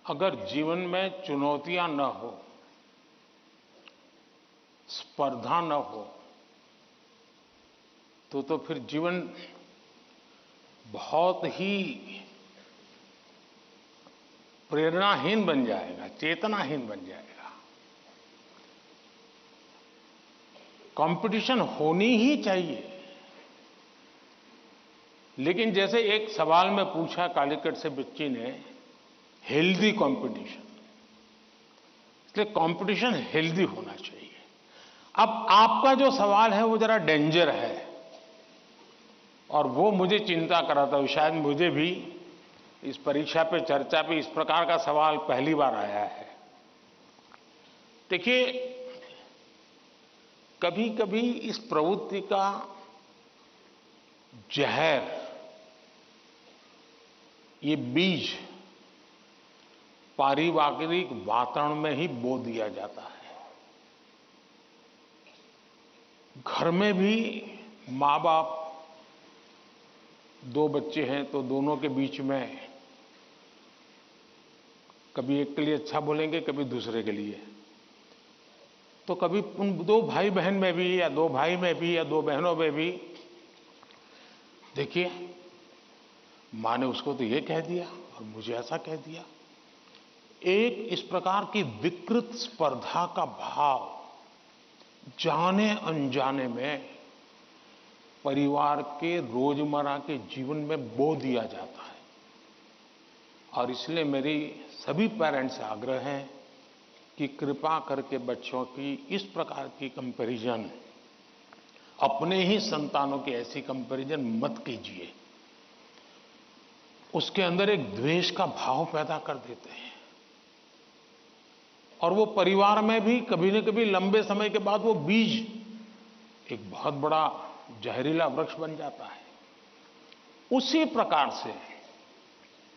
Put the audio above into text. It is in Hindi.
अगर जीवन में चुनौतियां न हो, स्पर्धा न हो, तो फिर जीवन बहुत ही प्रेरणाहीन बन जाएगा, चेतनाहीन बन जाएगा। कंपटीशन होनी ही चाहिए। लेकिन जैसे एक सवाल में पूछा कालीकट से बच्ची ने, हेल्दी कंपटीशन, इसलिए कंपटीशन हेल्दी होना चाहिए। अब आपका जो सवाल है वो जरा डेंजर है और वो मुझे चिंता कराता है। शायद मुझे भी इस परीक्षा पे, चर्चा पे इस प्रकार का सवाल पहली बार आया है। देखिए, कभी कभी इस प्रवृत्ति का जहर, ये बीज पारिवारिक वातावरण में ही बो दिया जाता है। घर में भी माँ बाप, दो बच्चे हैं तो दोनों के बीच में कभी एक के लिए अच्छा बोलेंगे, कभी दूसरे के लिए। तो कभी उन दो भाई बहन में भी, या दो भाई में भी, या दो बहनों में भी, देखिए माँ ने उसको तो ये कह दिया और मुझे ऐसा कह दिया। एक इस प्रकार की विकृत स्पर्धा का भाव जाने अनजाने में परिवार के रोजमर्रा के जीवन में बो दिया जाता है। और इसलिए मेरी सभी पेरेंट्स से आग्रह है कि कृपा करके बच्चों की इस प्रकार की कंपैरिजन, अपने ही संतानों की ऐसी कंपैरिजन मत कीजिए। उसके अंदर एक द्वेष का भाव पैदा कर देते हैं और वो परिवार में भी कभी न कभी लंबे समय के बाद वो बीज एक बहुत बड़ा जहरीला वृक्ष बन जाता है। उसी प्रकार से